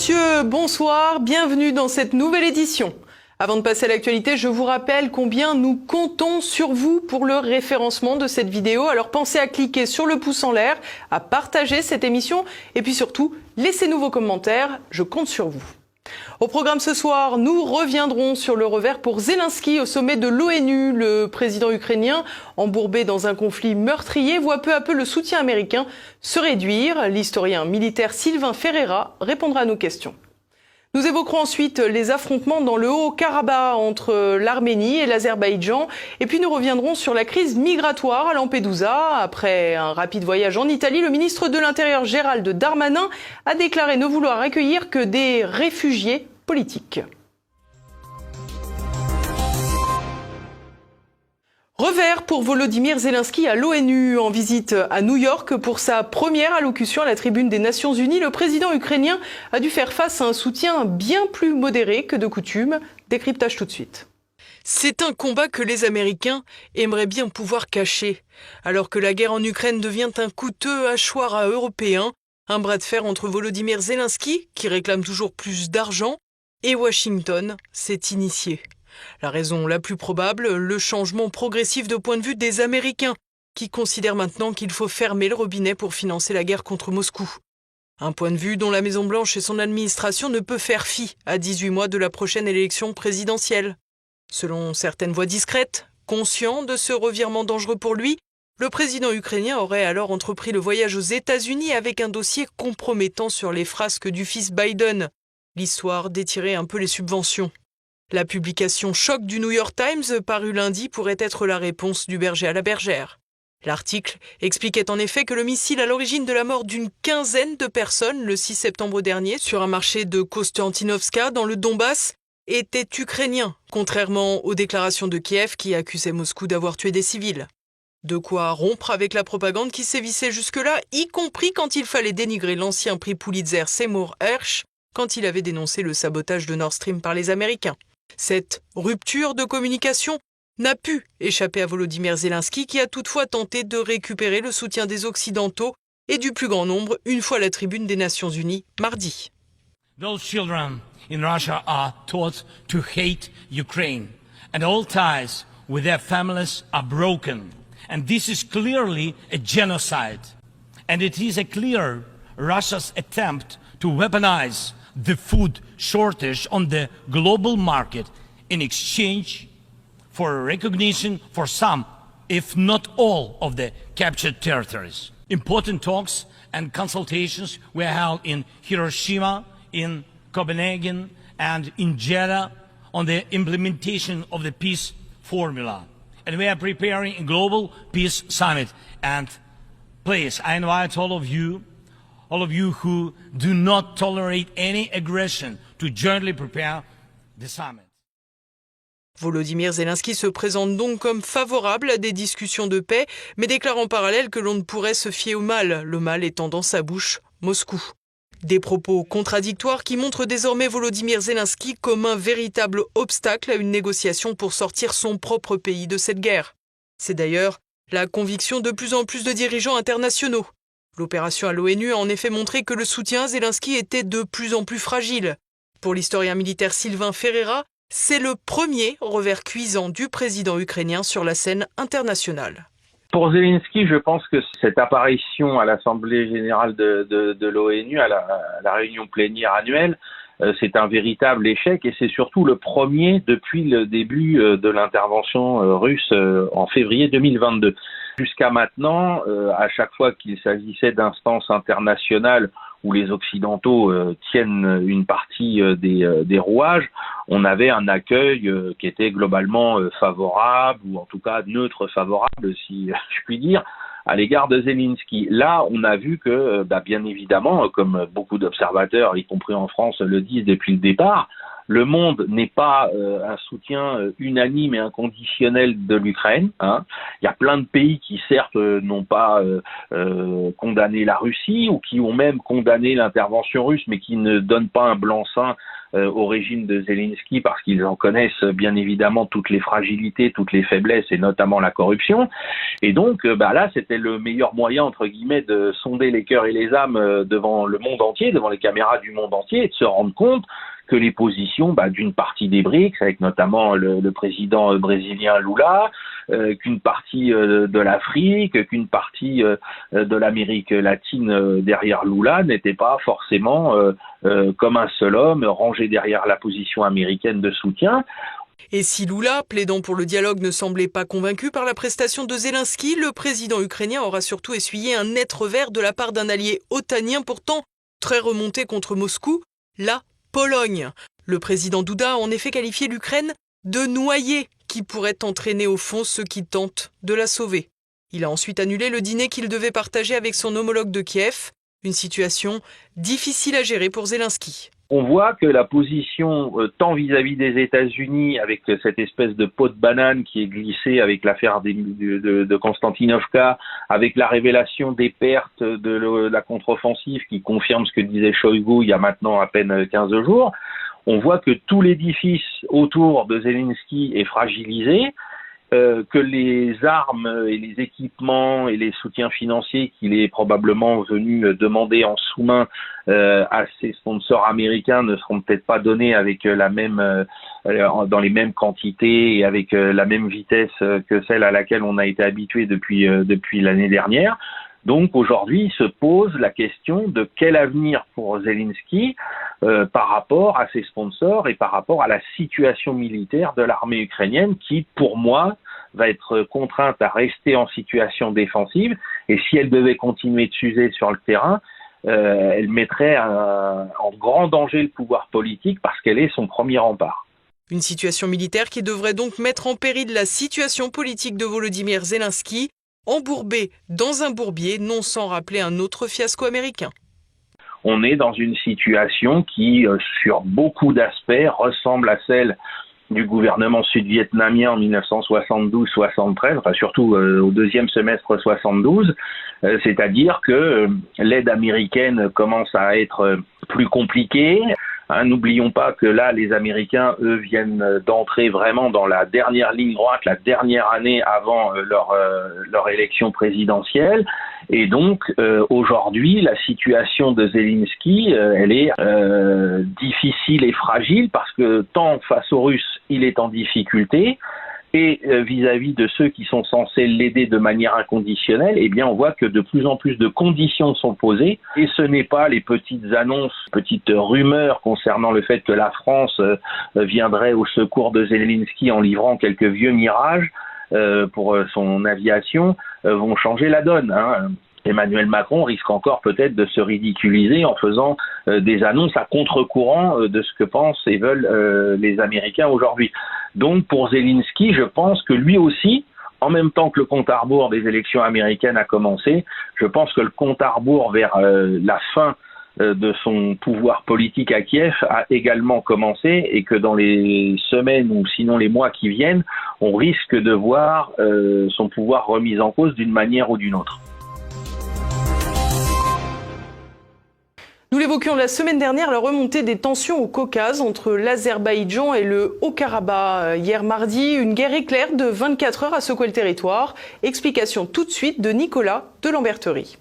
messieurs, bonsoir, bienvenue dans cette nouvelle édition. Avant de passer à l'actualité, je vous rappelle combien nous comptons sur vous pour le référencement de cette vidéo. Alors pensez à cliquer sur le pouce en l'air, à partager cette émission et puis surtout, laissez-nous vos commentaires, je compte sur vous. Au programme ce soir, nous reviendrons sur le revers pour Zelensky au sommet de l'ONU. Le président ukrainien, embourbé dans un conflit meurtrier, voit peu à peu le soutien américain se réduire. L'historien militaire Sylvain Ferreira répondra à nos questions. Nous évoquerons ensuite les affrontements dans le Haut-Karabakh entre l'Arménie et l'Azerbaïdjan. Et puis nous reviendrons sur la crise migratoire à Lampedusa. Après un rapide voyage en Italie, le ministre de l'Intérieur Gérald Darmanin a déclaré ne vouloir accueillir que des réfugiés politiques. Revers pour Volodymyr Zelensky à l'ONU. En visite à New York pour sa première allocution à la tribune des Nations Unies, le président ukrainien a dû faire face à un soutien bien plus modéré que de coutume. Décryptage tout de suite. C'est un combat que les Américains aimeraient bien pouvoir cacher. Alors que la guerre en Ukraine devient un coûteux hachoir à Européens, un bras de fer entre Volodymyr Zelensky, qui réclame toujours plus d'argent, et Washington s'est initié. La raison la plus probable, le changement progressif de point de vue des Américains, qui considèrent maintenant qu'il faut fermer le robinet pour financer la guerre contre Moscou. Un point de vue dont la Maison-Blanche et son administration ne peut faire fi à 18 mois de la prochaine élection présidentielle. Selon certaines voix discrètes, conscient de ce revirement dangereux pour lui, le président ukrainien aurait alors entrepris le voyage aux États-Unis avec un dossier compromettant sur les frasques du fils Biden, l'histoire d'étirer un peu les subventions. La publication choc du New York Times, parue lundi, pourrait être la réponse du berger à la bergère. L'article expliquait en effet que le missile à l'origine de la mort d'une quinzaine de personnes le 6 septembre dernier sur un marché de Kostiantinovka dans le Donbass était ukrainien, contrairement aux déclarations de Kiev qui accusaient Moscou d'avoir tué des civils. De quoi rompre avec la propagande qui sévissait jusque-là, y compris quand il fallait dénigrer l'ancien prix Pulitzer Seymour Hersh quand il avait dénoncé le sabotage de Nord Stream par les Américains. Cette rupture de communication n'a pu échapper à Volodymyr Zelensky qui a toutefois tenté de récupérer le soutien des Occidentaux et du plus grand nombre une fois à la tribune des Nations Unies mardi. Those children in Russia are taught to hate Ukraine and all ties with their families are broken. And this is clearly a genocide. And it is a clear Russia's attempt to weaponize the food shortage on the global market in exchange for recognition for some, if not all, of the captured territories. Important talks and consultations were held in Hiroshima, in Copenhagen, and in Jeddah on the implementation of the peace formula. And we are preparing a global peace summit. And please, I invite all of you who do not tolerate any aggression to jointly prepare the summit. Volodymyr Zelensky se présente donc comme favorable à des discussions de paix, mais déclare en parallèle que l'on ne pourrait se fier au mal, le mal étant dans sa bouche Moscou. Des propos contradictoires qui montrent désormais Volodymyr Zelensky comme un véritable obstacle à une négociation pour sortir son propre pays de cette guerre. C'est d'ailleurs la conviction de plus en plus de dirigeants internationaux. L'opération à l'ONU a en effet montré que le soutien à Zelensky était de plus en plus fragile. Pour l'historien militaire Sylvain Ferreira, c'est le premier revers cuisant du président ukrainien sur la scène internationale. Pour Zelensky, je pense que cette apparition à l'Assemblée générale de l'ONU, à la réunion plénière annuelle, c'est un véritable échec et c'est surtout le premier depuis le début de l'intervention russe en février 2022. Jusqu'à maintenant, à chaque fois qu'il s'agissait d'instances internationales où les Occidentaux tiennent une partie des rouages, on avait un accueil qui était globalement favorable, ou en tout cas neutre favorable, si je puis dire, à l'égard de Zelensky. Là, on a vu que, bien évidemment, comme beaucoup d'observateurs, y compris en France, le disent depuis le départ, le monde n'est pas un soutien unanime et inconditionnel de l'Ukraine. Il y a plein de pays qui, certes, n'ont pas condamné la Russie ou qui ont même condamné l'intervention russe, mais qui ne donnent pas un blanc-seing au régime de Zelensky parce qu'ils en connaissent bien évidemment toutes les fragilités, toutes les faiblesses et notamment la corruption. Et donc là, c'était le meilleur moyen entre guillemets de sonder les cœurs et les âmes devant le monde entier, devant les caméras du monde entier, et de se rendre compte que les positions d'une partie des BRICS, avec notamment le président brésilien Lula, qu'une partie de l'Afrique, qu'une partie de l'Amérique latine derrière Lula n'était pas forcément comme un seul homme rangé derrière la position américaine de soutien. Et si Lula, plaidant pour le dialogue, ne semblait pas convaincu par la prestation de Zelensky, le président ukrainien aura surtout essuyé un net revers de la part d'un allié otanien pourtant très remonté contre Moscou, la Pologne. Le président Duda a en effet qualifié l'Ukraine de noyé qui pourrait entraîner au fond ceux qui tentent de la sauver. Il a ensuite annulé le dîner qu'il devait partager avec son homologue de Kiev, une situation difficile à gérer pour Zelensky. On voit que la position, tant vis-à-vis des États-Unis, avec cette espèce de peau de banane qui est glissée avec l'affaire de Konstantinovka, avec la révélation des pertes de la contre-offensive qui confirme ce que disait Shoigu il y a maintenant à peine 15 jours, on voit que tout l'édifice autour de Zelensky est fragilisé, que les armes et les équipements et les soutiens financiers qu'il est probablement venu demander en sous-main à ses sponsors américains ne seront peut-être pas donnés avec dans les mêmes quantités et avec la même vitesse que celle à laquelle on a été habitué depuis l'année dernière. Donc aujourd'hui se pose la question de quel avenir pour Zelensky par rapport à ses sponsors et par rapport à la situation militaire de l'armée ukrainienne qui, pour moi, va être contrainte à rester en situation défensive. Et si elle devait continuer de s'user sur le terrain, elle mettrait en grand danger le pouvoir politique parce qu'elle est son premier rempart. Une situation militaire qui devrait donc mettre en péril la situation politique de Volodymyr Zelensky, embourbé dans un bourbier, non sans rappeler un autre fiasco américain. On est dans une situation qui, sur beaucoup d'aspects, ressemble à celle du gouvernement sud-vietnamien en 1972-73, enfin surtout au deuxième semestre 72, c'est-à-dire que l'aide américaine commence à être plus compliquée. N'oublions pas que là, les Américains, eux, viennent d'entrer vraiment dans la dernière ligne droite, la dernière année avant leur élection présidentielle. Et donc, aujourd'hui, la situation de Zelensky, elle est difficile et fragile parce que tant face aux Russes, il est en difficulté, et vis-à-vis de ceux qui sont censés l'aider de manière inconditionnelle, eh bien, on voit que de plus en plus de conditions sont posées. Et ce n'est pas les petites annonces, petites rumeurs concernant le fait que la France viendrait au secours de Zelensky en livrant quelques vieux mirages pour son aviation vont changer la donne. Emmanuel Macron risque encore peut-être de se ridiculiser en faisant des annonces à contre-courant de ce que pensent et veulent les Américains aujourd'hui. Donc pour Zelensky, je pense que lui aussi, en même temps que le compte à rebours des élections américaines a commencé, je pense que le compte à rebours vers la fin de son pouvoir politique à Kiev a également commencé et que dans les semaines ou sinon les mois qui viennent, on risque de voir son pouvoir remis en cause d'une manière ou d'une autre. Nous l'évoquions la semaine dernière, la remontée des tensions au Caucase entre l'Azerbaïdjan et le Haut-Karabakh. Hier mardi, une guerre éclair de 24 heures a secoué le territoire. Explication tout de suite de Nicolas de Lamberterie.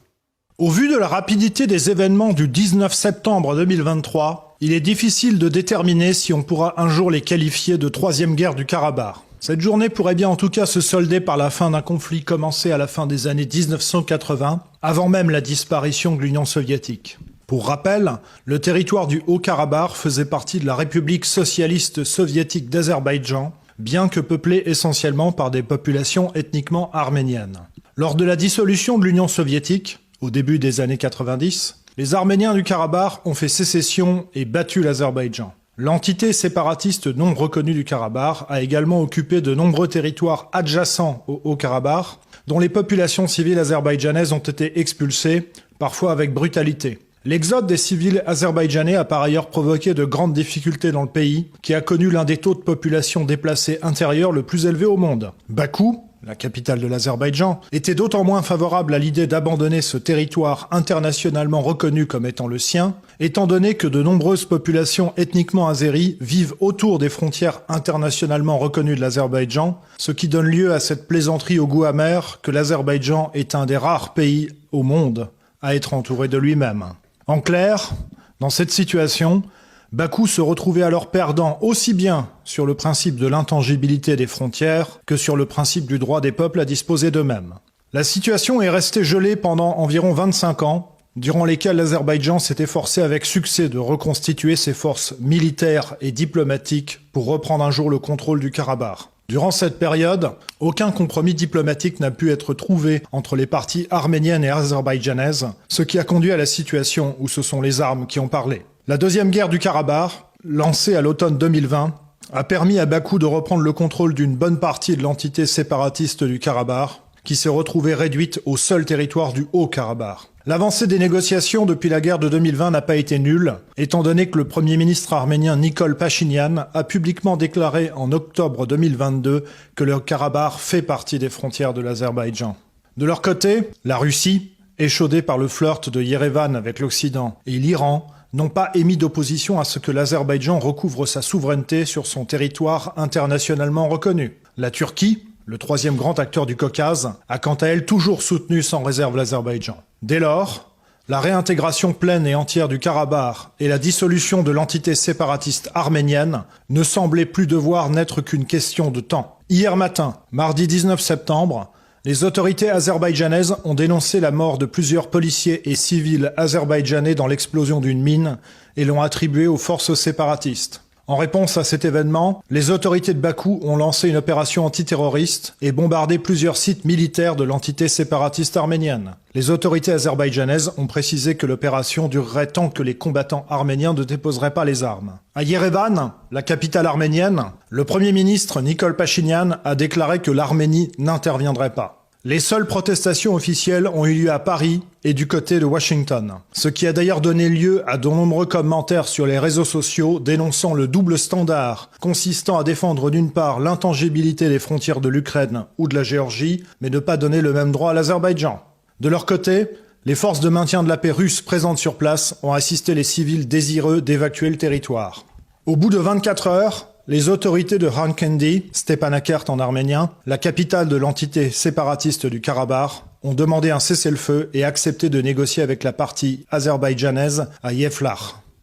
Au vu de la rapidité des événements du 19 septembre 2023, il est difficile de déterminer si on pourra un jour les qualifier de troisième guerre du Karabakh. Cette journée pourrait bien en tout cas se solder par la fin d'un conflit commencé à la fin des années 1980, avant même la disparition de l'Union soviétique. Pour rappel, le territoire du Haut-Karabakh faisait partie de la République socialiste soviétique d'Azerbaïdjan, bien que peuplée essentiellement par des populations ethniquement arméniennes. Lors de la dissolution de l'Union soviétique, au début des années 90, les Arméniens du Karabakh ont fait sécession et battu l'Azerbaïdjan. L'entité séparatiste non reconnue du Karabakh a également occupé de nombreux territoires adjacents au Haut-Karabakh, dont les populations civiles azerbaïdjanaises ont été expulsées, parfois avec brutalité. L'exode des civils azerbaïdjanais a par ailleurs provoqué de grandes difficultés dans le pays, qui a connu l'un des taux de population déplacée intérieure le plus élevé au monde. Bakou, la capitale de l'Azerbaïdjan, était d'autant moins favorable à l'idée d'abandonner ce territoire internationalement reconnu comme étant le sien, étant donné que de nombreuses populations ethniquement azéries vivent autour des frontières internationalement reconnues de l'Azerbaïdjan, ce qui donne lieu à cette plaisanterie au goût amer que l'Azerbaïdjan est un des rares pays au monde à être entouré de lui-même. En clair, dans cette situation, Bakou se retrouvait alors perdant aussi bien sur le principe de l'intangibilité des frontières que sur le principe du droit des peuples à disposer d'eux-mêmes. La situation est restée gelée pendant environ 25 ans, durant lesquels l'Azerbaïdjan s'est efforcé avec succès de reconstituer ses forces militaires et diplomatiques pour reprendre un jour le contrôle du Karabakh. Durant cette période, aucun compromis diplomatique n'a pu être trouvé entre les parties arméniennes et azerbaïdjanaises, ce qui a conduit à la situation où ce sont les armes qui ont parlé. La deuxième guerre du Karabakh, lancée à l'automne 2020, a permis à Bakou de reprendre le contrôle d'une bonne partie de l'entité séparatiste du Karabakh, qui s'est retrouvée réduite au seul territoire du Haut-Karabakh. L'avancée des négociations depuis la guerre de 2020 n'a pas été nulle, étant donné que le Premier ministre arménien Nikol Pachinian a publiquement déclaré en octobre 2022 que le Karabakh fait partie des frontières de l'Azerbaïdjan. De leur côté, la Russie, échaudée par le flirt de Yerevan avec l'Occident, et l'Iran n'ont pas émis d'opposition à ce que l'Azerbaïdjan recouvre sa souveraineté sur son territoire internationalement reconnu. La Turquie, le troisième grand acteur du Caucase, a quant à elle toujours soutenu sans réserve l'Azerbaïdjan. Dès lors, la réintégration pleine et entière du Karabakh et la dissolution de l'entité séparatiste arménienne ne semblaient plus devoir n'être qu'une question de temps. Hier matin, mardi 19 septembre, les autorités azerbaïdjanaises ont dénoncé la mort de plusieurs policiers et civils azerbaïdjanais dans l'explosion d'une mine et l'ont attribuée aux forces séparatistes. En réponse à cet événement, les autorités de Bakou ont lancé une opération antiterroriste et bombardé plusieurs sites militaires de l'entité séparatiste arménienne. Les autorités azerbaïdjanaises ont précisé que l'opération durerait tant que les combattants arméniens ne déposeraient pas les armes. À Yerevan, la capitale arménienne, le Premier ministre Nikol Pachinian a déclaré que l'Arménie n'interviendrait pas. Les seules protestations officielles ont eu lieu à Paris et du côté de Washington, ce qui a d'ailleurs donné lieu à de nombreux commentaires sur les réseaux sociaux dénonçant le double standard consistant à défendre d'une part l'intangibilité des frontières de l'Ukraine ou de la Géorgie, mais ne pas donner le même droit à l'Azerbaïdjan. De leur côté, les forces de maintien de la paix russes présentes sur place ont assisté les civils désireux d'évacuer le territoire. Au bout de 24 heures, les autorités de Khankendi, Stepanakert en arménien, la capitale de l'entité séparatiste du Karabakh, ont demandé un cessez-le-feu et accepté de négocier avec la partie azerbaïdjanaise à Yevlakh.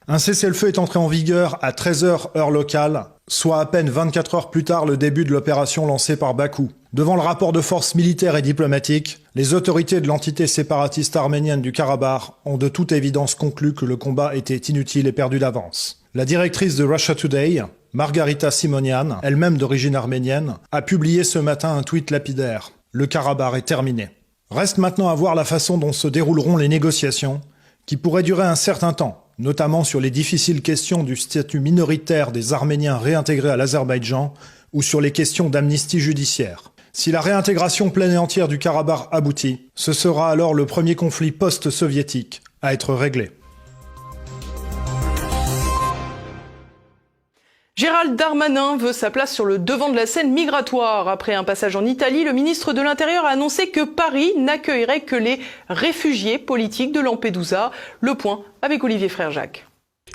Un cessez-le-feu est entré en vigueur à 13h heure locale, soit à peine 24 heures plus tard le début de l'opération lancée par Bakou. Devant le rapport de force militaire et diplomatique, les autorités de l'entité séparatiste arménienne du Karabakh ont de toute évidence conclu que le combat était inutile et perdu d'avance. La directrice de Russia Today, Margarita Simonian, elle-même d'origine arménienne, a publié ce matin un tweet lapidaire. Le Karabakh est terminé. Reste maintenant à voir la façon dont se dérouleront les négociations, qui pourraient durer un certain temps, notamment sur les difficiles questions du statut minoritaire des Arméniens réintégrés à l'Azerbaïdjan ou sur les questions d'amnistie judiciaire. Si la réintégration pleine et entière du Karabakh aboutit, ce sera alors le premier conflit post-soviétique à être réglé. Gérald Darmanin veut sa place sur le devant de la scène migratoire. Après un passage en Italie, le ministre de l'Intérieur a annoncé que Paris n'accueillerait que les réfugiés politiques de Lampedusa. Le point avec Olivier Frère-Jacques.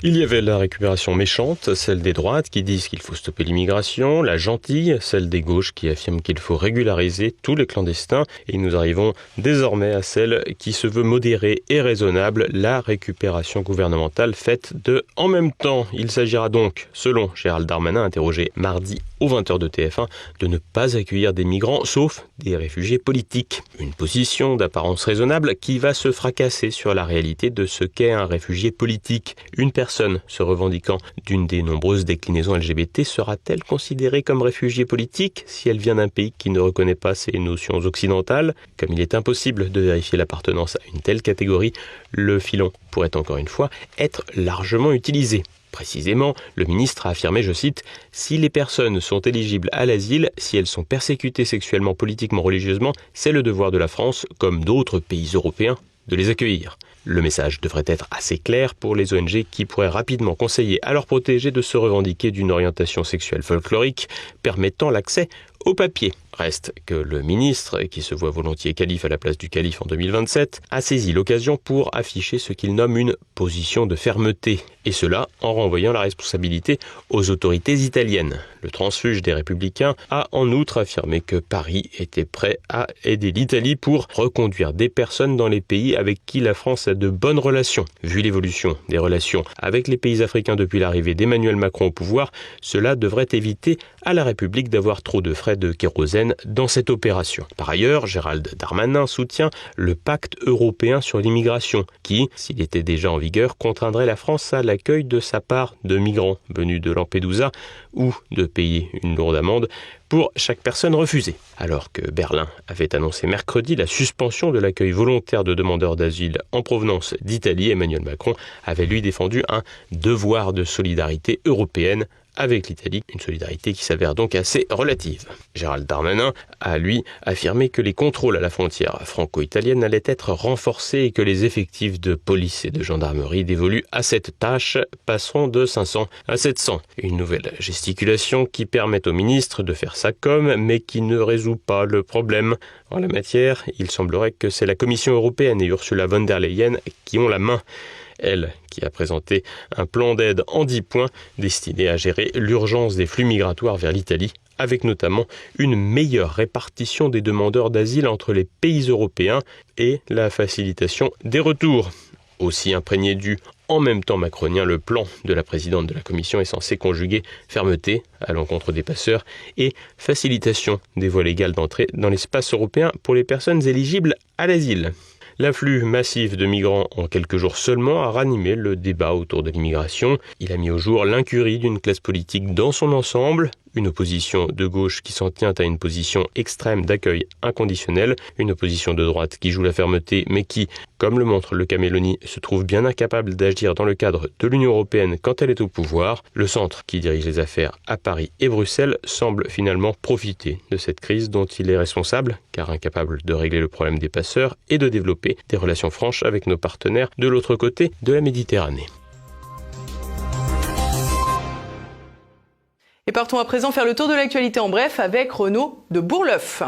Il y avait la récupération méchante, celle des droites qui disent qu'il faut stopper l'immigration, la gentille, celle des gauches qui affirment qu'il faut régulariser tous les clandestins, et nous arrivons désormais à celle qui se veut modérée et raisonnable, la récupération gouvernementale faite de en même temps. Il s'agira donc, selon Gérald Darmanin, interrogé mardi aux 20h de TF1, de ne pas accueillir des migrants, sauf des réfugiés politiques. Une position d'apparence raisonnable qui va se fracasser sur la réalité de ce qu'est un réfugié politique. Une personne se revendiquant d'une des nombreuses déclinaisons LGBT sera-t-elle considérée comme réfugiée politique si elle vient d'un pays qui ne reconnaît pas ces notions occidentales ? Comme il est impossible de vérifier l'appartenance à une telle catégorie, le filon pourrait encore une fois être largement utilisé. Précisément, le ministre a affirmé, je cite, « Si les personnes sont éligibles à l'asile, si elles sont persécutées sexuellement, politiquement, religieusement, c'est le devoir de la France, comme d'autres pays européens, de les accueillir. » Le message devrait être assez clair pour les ONG qui pourraient rapidement conseiller à leurs protégés de se revendiquer d'une orientation sexuelle folklorique permettant l'accès aux papiers. Reste que le ministre, qui se voit volontiers calife à la place du calife en 2027, a saisi l'occasion pour afficher ce qu'il nomme une position de fermeté, et cela en renvoyant la responsabilité aux autorités italiennes. Le transfuge des Républicains a en outre affirmé que Paris était prêt à aider l'Italie pour reconduire des personnes dans les pays avec qui la France a de bonnes relations. Vu l'évolution des relations avec les pays africains depuis l'arrivée d'Emmanuel Macron au pouvoir, cela devrait éviter à la République d'avoir trop de frais de kérosène dans cette opération. Par ailleurs, Gérald Darmanin soutient le pacte européen sur l'immigration qui, s'il était déjà en vigueur, contraindrait la France à l'accueil de sa part de migrants venus de Lampedusa ou de payer une lourde amende pour chaque personne refusée. Alors que Berlin avait annoncé mercredi la suspension de l'accueil volontaire de demandeurs d'asile en provenance d'Italie, Emmanuel Macron avait lui défendu un devoir de solidarité européenne avec l'Italie, une solidarité qui s'avère donc assez relative. Gérald Darmanin a, lui, affirmé que les contrôles à la frontière franco-italienne allaient être renforcés et que les effectifs de police et de gendarmerie dévolus à cette tâche passeront de 500 à 700. Une nouvelle gesticulation qui permet au ministre de faire sa com, mais qui ne résout pas le problème. En la matière, il semblerait que c'est la Commission européenne et Ursula von der Leyen qui ont la main. Elle, qui a présenté un plan d'aide en 10 points destiné à gérer l'urgence des flux migratoires vers l'Italie, avec notamment une meilleure répartition des demandeurs d'asile entre les pays européens et la facilitation des retours. Aussi imprégné du en même temps macronien, le plan de la présidente de la Commission est censé conjuguer fermeté à l'encontre des passeurs et facilitation des voies légales d'entrée dans l'espace européen pour les personnes éligibles à l'asile. L'afflux massif de migrants en quelques jours seulement a ranimé le débat autour de l'immigration. Il a mis au jour l'incurie d'une classe politique dans son ensemble, une opposition de gauche qui s'en tient à une position extrême d'accueil inconditionnel, une opposition de droite qui joue la fermeté mais qui, comme le montre le cas Meloni, se trouve bien incapable d'agir dans le cadre de l'Union européenne quand elle est au pouvoir. Le centre qui dirige les affaires à Paris et Bruxelles semble finalement profiter de cette crise dont il est responsable, car incapable de régler le problème des passeurs et de développer des relations franches avec nos partenaires de l'autre côté de la Méditerranée. Et partons à présent faire le tour de l'actualité en bref avec Renaud de Bourleuf.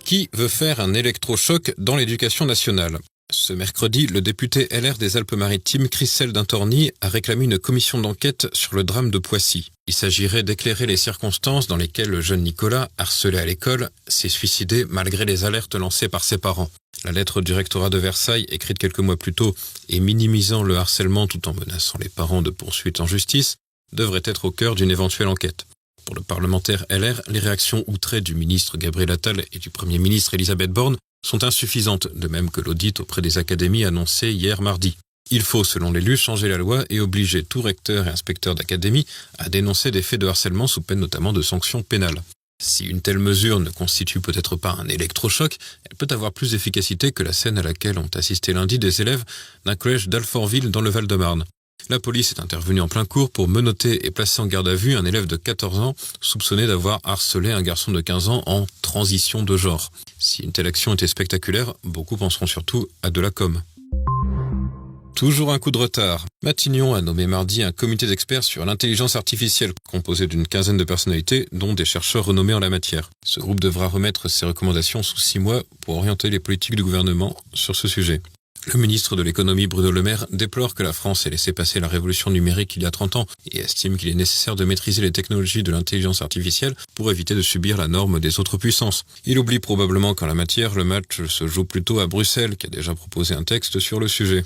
Qui veut faire un électrochoc dans l'éducation nationale ? Ce mercredi, le député LR des Alpes-Maritimes, Christelle Dintorni, a réclamé une commission d'enquête sur le drame de Poissy. Il s'agirait d'éclairer les circonstances dans lesquelles le jeune Nicolas, harcelé à l'école, s'est suicidé malgré les alertes lancées par ses parents. La lettre du rectorat de Versailles, écrite quelques mois plus tôt et minimisant le harcèlement tout en menaçant les parents de poursuites en justice, devrait être au cœur d'une éventuelle enquête. Pour le parlementaire LR, les réactions outrées du ministre Gabriel Attal et du Premier ministre Elisabeth Borne sont insuffisantes, de même que l'audit auprès des académies annoncé hier mardi. Il faut, selon l'élu, changer la loi et obliger tout recteur et inspecteur d'académie à dénoncer des faits de harcèlement sous peine notamment de sanctions pénales. Si une telle mesure ne constitue peut-être pas un électrochoc, elle peut avoir plus d'efficacité que la scène à laquelle ont assisté lundi des élèves d'un collège d'Alfortville dans le Val-de-Marne. La police est intervenue en plein cours pour menotter et placer en garde à vue un élève de 14 ans soupçonné d'avoir harcelé un garçon de 15 ans en transition de genre. Si une telle action était spectaculaire, beaucoup penseront surtout à de la com. Toujours un coup de retard. Matignon a nommé mardi un comité d'experts sur l'intelligence artificielle, composé d'une quinzaine de personnalités, dont des chercheurs renommés en la matière. Ce groupe devra remettre ses recommandations sous 6 mois pour orienter les politiques du gouvernement sur ce sujet. Le ministre de l'économie Bruno Le Maire déplore que la France ait laissé passer la révolution numérique il y a 30 ans et estime qu'il est nécessaire de maîtriser les technologies de l'intelligence artificielle pour éviter de subir la norme des autres puissances. Il oublie probablement qu'en la matière, le match se joue plutôt à Bruxelles, qui a déjà proposé un texte sur le sujet.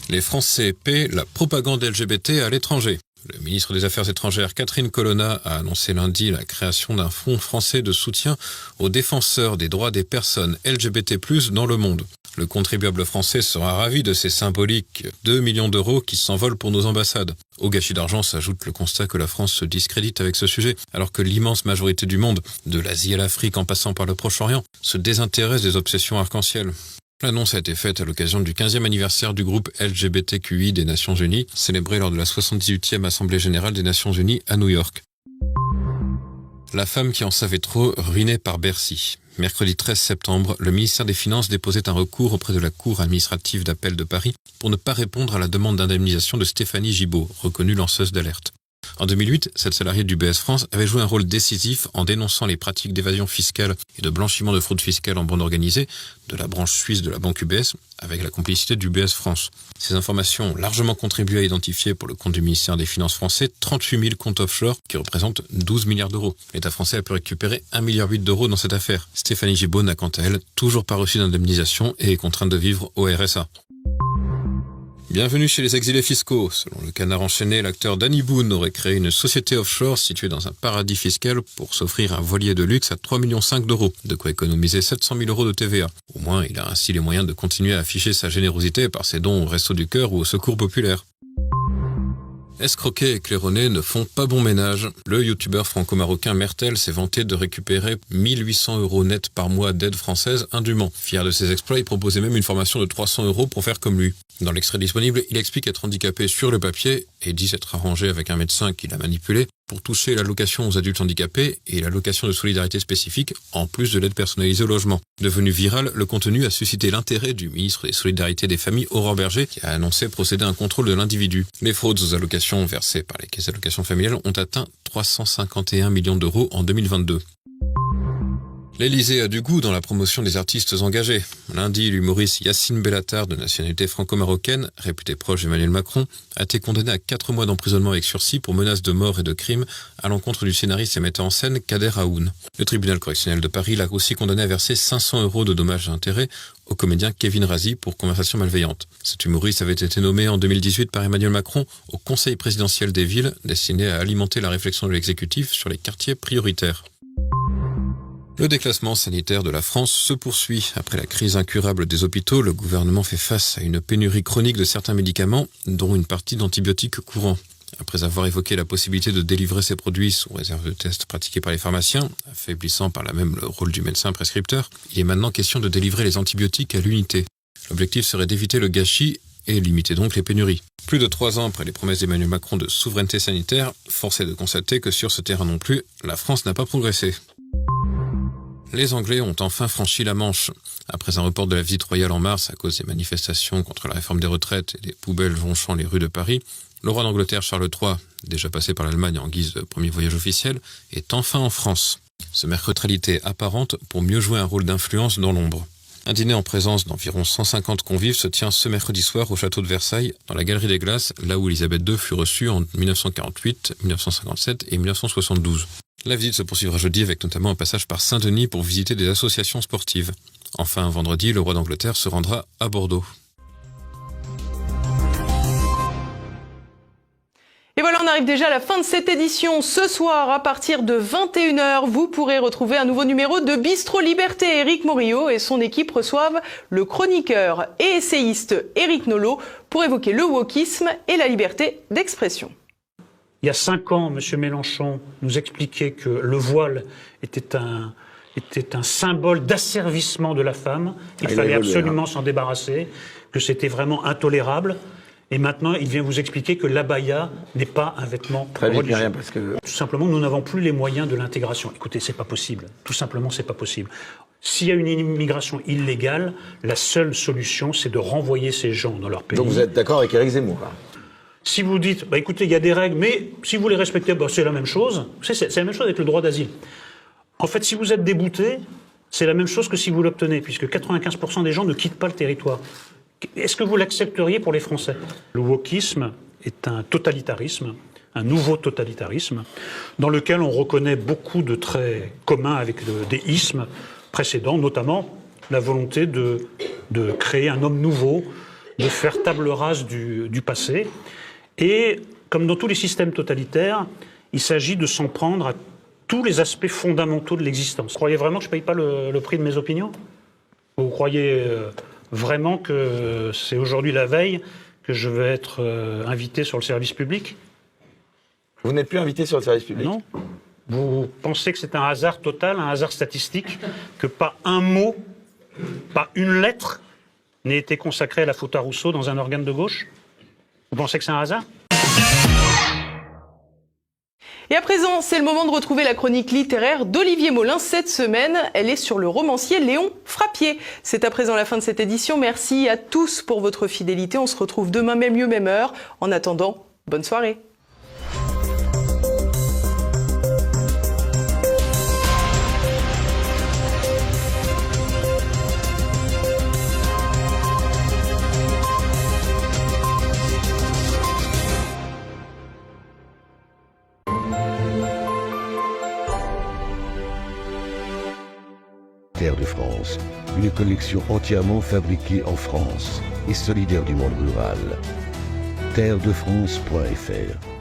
Les Français paient la propagande LGBT à l'étranger. Le ministre des Affaires étrangères Catherine Colonna a annoncé lundi la création d'un fonds français de soutien aux défenseurs des droits des personnes LGBT+ dans le monde. Le contribuable français sera ravi de ces symboliques 2 millions d'euros qui s'envolent pour nos ambassades. Au gâchis d'argent s'ajoute le constat que la France se discrédite avec ce sujet, alors que l'immense majorité du monde, de l'Asie à l'Afrique en passant par le Proche-Orient, se désintéresse des obsessions arc-en-ciel. L'annonce a été faite à l'occasion du 15e anniversaire du groupe LGBTQI des Nations Unies, célébré lors de la 78e Assemblée Générale des Nations Unies à New York. La femme qui en savait trop, ruinée par Bercy. Mercredi 13 septembre, le ministère des Finances déposait un recours auprès de la Cour administrative d'appel de Paris pour ne pas répondre à la demande d'indemnisation de Stéphanie Gibault, reconnue lanceuse d'alerte. En 2008, cette salariée d'UBS France avait joué un rôle décisif en dénonçant les pratiques d'évasion fiscale et de blanchiment de fraude fiscale en bande organisée de la branche suisse de la banque UBS, avec la complicité d'UBS France. Ces informations ont largement contribué à identifier pour le compte du ministère des Finances français 38 000 comptes offshore qui représentent 12 milliards d'euros. L'État français a pu récupérer 1,8 milliard d'euros dans cette affaire. Stéphanie Gibaud n'a quant à elle toujours pas reçu d'indemnisation et est contrainte de vivre au RSA. Bienvenue chez les exilés fiscaux. Selon le Canard enchaîné, l'acteur Danny Boone aurait créé une société offshore située dans un paradis fiscal pour s'offrir un voilier de luxe à 3,5 millions d'euros, de quoi économiser 700 000 euros de TVA. Au moins, il a ainsi les moyens de continuer à afficher sa générosité par ses dons au Resto du Cœur ou au Secours populaire. Escroquer et claironner ne font pas bon ménage. Le youtubeur franco-marocain Mertel s'est vanté de récupérer 1800 euros net par mois d'aide française indûment. Fier de ses exploits, il proposait même une formation de 300 euros pour faire comme lui. Dans l'extrait disponible, il explique être handicapé sur le papier et dit s'être arrangé avec un médecin qui l'a manipulé pour toucher l'allocation aux adultes handicapés et l'allocation de solidarité spécifique, en plus de l'aide personnalisée au logement. Devenu viral, le contenu a suscité l'intérêt du ministre des Solidarités des Familles, Aurore Berger, qui a annoncé procéder à un contrôle de l'individu. Les fraudes aux allocations versées par les caisses d'allocations familiales ont atteint 351 millions d'euros en 2022. L'Élysée a du goût dans la promotion des artistes engagés. Lundi, l'humoriste Yacine Bellatar, de nationalité franco-marocaine, réputé proche d'Emmanuel Macron, a été condamné à 4 mois d'emprisonnement avec sursis pour menaces de mort et de crime à l'encontre du scénariste et metteur en scène Kader Aoun. Le tribunal correctionnel de Paris l'a aussi condamné à verser 500 euros de dommages et intérêts au comédien Kevin Razi pour conversation malveillante. Cet humoriste avait été nommé en 2018 par Emmanuel Macron au Conseil présidentiel des villes, destiné à alimenter la réflexion de l'exécutif sur les quartiers prioritaires. Le déclassement sanitaire de la France se poursuit. Après la crise incurable des hôpitaux, le gouvernement fait face à une pénurie chronique de certains médicaments, dont une partie d'antibiotiques courants. Après avoir évoqué la possibilité de délivrer ces produits sous réserve de tests pratiqués par les pharmaciens, affaiblissant par là même le rôle du médecin prescripteur, il est maintenant question de délivrer les antibiotiques à l'unité. L'objectif serait d'éviter le gâchis et limiter donc les pénuries. Plus de 3 ans après les promesses d'Emmanuel Macron de souveraineté sanitaire, force est de constater que sur ce terrain non plus, la France n'a pas progressé. Les Anglais ont enfin franchi la Manche. Après un report de la visite royale en mars à cause des manifestations contre la réforme des retraites et des poubelles jonchant les rues de Paris, le roi d'Angleterre Charles III, déjà passé par l'Allemagne en guise de premier voyage officiel, est enfin en France. Se met neutralité apparente pour mieux jouer un rôle d'influence dans l'ombre. Un dîner en présence d'environ 150 convives se tient ce mercredi soir au château de Versailles, dans la Galerie des Glaces, là où Elisabeth II fut reçue en 1948, 1957 et 1972. La visite se poursuivra jeudi avec notamment un passage par Saint-Denis pour visiter des associations sportives. Enfin, vendredi, le roi d'Angleterre se rendra à Bordeaux. Et voilà, on arrive déjà à la fin de cette édition. Ce soir, à partir de 21h, vous pourrez retrouver un nouveau numéro de Bistro Liberté. Éric Morillo et son équipe reçoivent le chroniqueur et essayiste Éric Nolot pour évoquer le wokisme et la liberté d'expression. Il y a 5 ans, M. Mélenchon nous expliquait que le voile était un symbole d'asservissement de la femme. Il fallait absolument s'en débarrasser, que c'était vraiment intolérable. Et maintenant, il vient vous expliquer que l'abaya n'est pas un vêtement religieux. Rien parce que... Tout simplement, nous n'avons plus les moyens de l'intégration. Écoutez, c'est pas possible. Tout simplement, c'est pas possible. S'il y a une immigration illégale, la seule solution, c'est de renvoyer ces gens dans leur pays. Donc vous êtes d'accord avec Éric Zemmour, hein? Si vous dites, écoutez, il y a des règles, mais si vous les respectez, c'est la même chose. C'est la même chose avec le droit d'asile. En fait, si vous êtes débouté, c'est la même chose que si vous l'obtenez, puisque 95% des gens ne quittent pas le territoire. Est-ce que vous l'accepteriez pour les Français? Le wokisme est un totalitarisme, un nouveau totalitarisme, dans lequel on reconnaît beaucoup de traits communs avec des ismes précédents, notamment la volonté de créer un homme nouveau, de faire table rase du passé. Et, comme dans tous les systèmes totalitaires, il s'agit de s'en prendre à tous les aspects fondamentaux de l'existence. Vous croyez vraiment que je ne paye pas le prix de mes opinions? Vous croyez vraiment que c'est aujourd'hui la veille que je vais être invité sur le service public? Vous n'êtes plus invité sur le service public? Non. Vous pensez que c'est un hasard total, un hasard statistique, que pas un mot, pas une lettre n'ait été consacré à la faute à Rousseau dans un organe de gauche? Vous pensez que c'est un hasard? Et à présent, c'est le moment de retrouver la chronique littéraire d'Olivier Molin. Cette semaine, elle est sur le romancier Léon Frappier. C'est à présent la fin de cette édition. Merci à tous pour votre fidélité. On se retrouve demain, même lieu, même heure. En attendant, bonne soirée. Terre de France, une collection entièrement fabriquée en France et solidaire du monde rural. terredefrance.fr